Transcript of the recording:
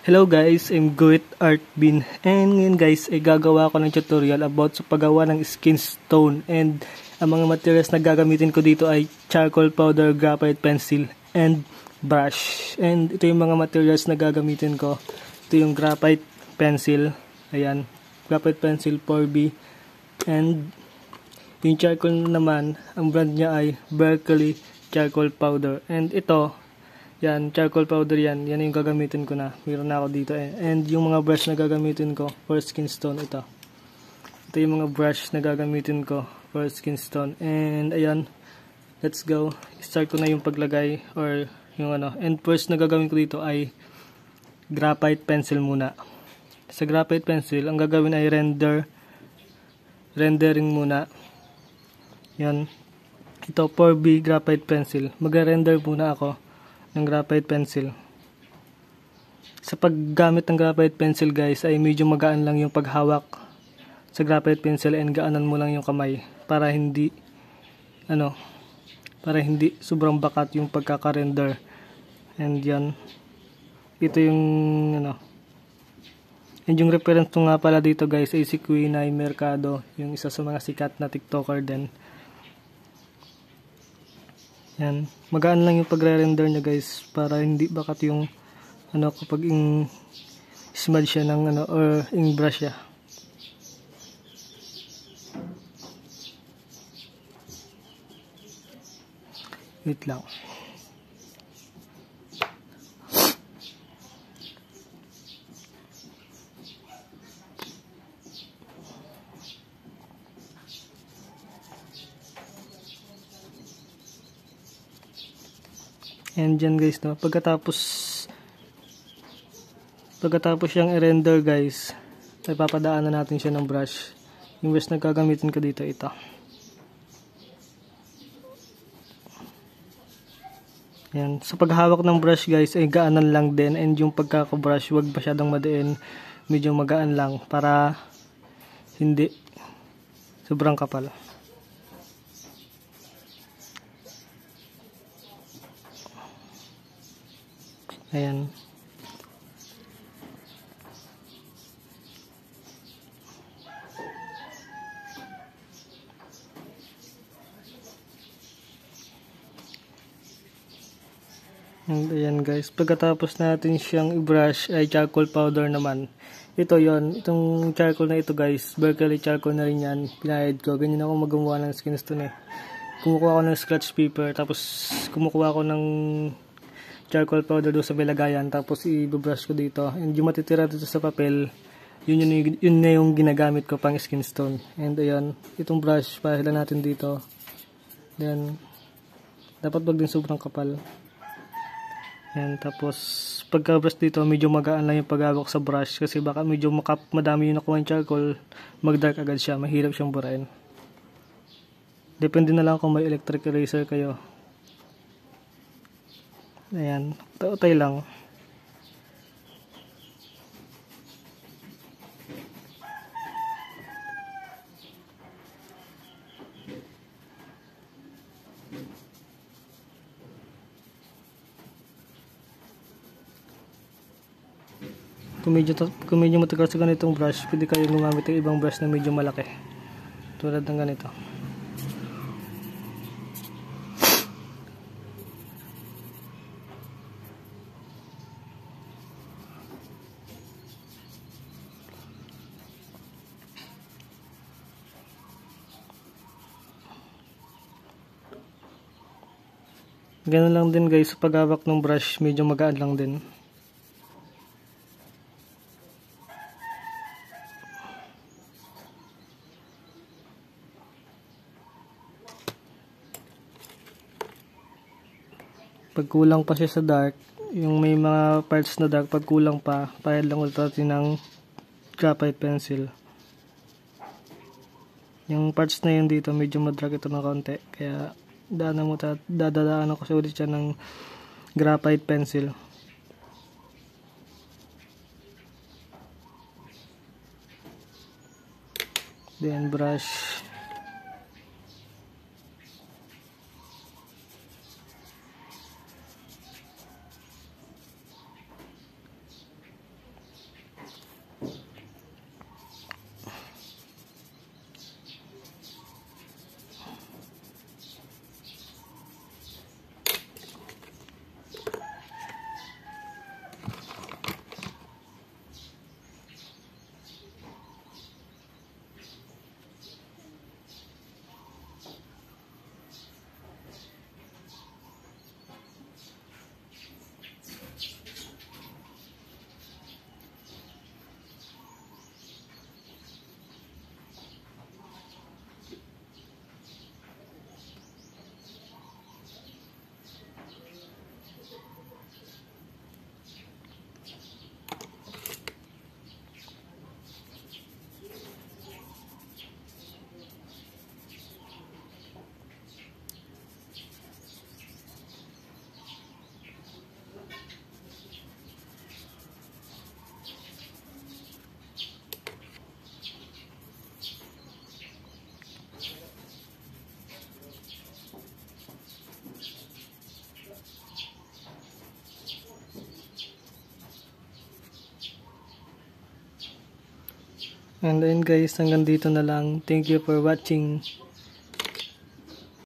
Hello guys, I'm Guit Art Bin, and ngayon guys ay gagawa ko ng tutorial about sa paggawa ng skin stone, and ang mga materials na gagamitin ko dito ay charcoal powder, graphite pencil, and brush. And ito yung mga materials na gagamitin ko. Ito yung graphite pencil, ayan, graphite pencil 4B, and yung charcoal naman, ang brand niya ay Berkeley charcoal powder, and ito yan, charcoal powder yan. Yan yung gagamitin ko na. Meron na ako dito eh. And yung mga brush na gagamitin ko for skin stone, ito. Ito yung mga brush na gagamitin ko for skin stone. And ayan, let's go. Start ko na yung paglagay or yung ano. And first na gagawin ko dito ay graphite pencil muna. Sa graphite pencil, ang gagawin ay rendering muna. Yan. Ito 4B graphite pencil. Mag-render muna ako ng graphite pencil. Sa paggamit ng graphite pencil guys ay medyo magaan lang yung paghawak sa graphite pencil, and gaanan mo lang yung kamay para hindi sobrang bakat yung pagkaka-render. And yan, ito yung and yung reference ko nga pala dito guys ay si Quinay Mercado, yung isa sa mga sikat na TikToker din. Yan, magaan lang yung pagre-render niya guys para hindi bakat yung kapag smudge siya ng or brush siya. Wait lang. And dyan guys, no, pagkatapos siyang i-render guys, ay papadaanan natin siya ng brush. Yung brush na gagamitin ko dito, ito. Yan, sa paghawak ng brush guys ay gaanan lang din, and yung pagkaka-brush wag masyadong madiin, medyo magaan lang para hindi sobrang kapal. Ayan. And ayan guys, pagkatapos natin siyang i-brush ay charcoal powder naman. Ito yon, itong charcoal na ito guys, Berkeley charcoal na rin yan. Pinahid ko, ganyan ako magawa ng skin stone eh. Kumukuha ako ng scratch paper, tapos kumukuha ako ng charcoal powder doon sa bilagayan, tapos i-brush ko dito, and yung matitira dito sa papel, yun na yung ginagamit ko pang skin stone. And ayan, itong brush pahila natin dito, then dapat wag din sobrang kapal. And tapos pagka-brush dito medyo magaan lang yung paghawak sa brush, kasi baka medyo madami yung nakuha yung charcoal, mag-dark agad siya, mahirap siyang burain. Depende na lang kung may electric eraser kayo. Ayan, tayo lang. Kung medyo matagal sa ganitong brush, pwede kayo gumamit ng ibang brush na medyo malaki. Tulad ng ganito. Ganun lang din guys, sa paghawak ng brush medyo magaan lang din. Pag kulang pa siya sa dark, yung may mga parts na dark, pag kulang pa, pahid lang ulit natin ng graphite pencil. Yung parts na yun dito medyo madrag ito ng konti, kaya dadadaanan ko siya ulit siya ng graphite pencil. Then brush. And then guys, hanggang dito na lang. Thank you for watching.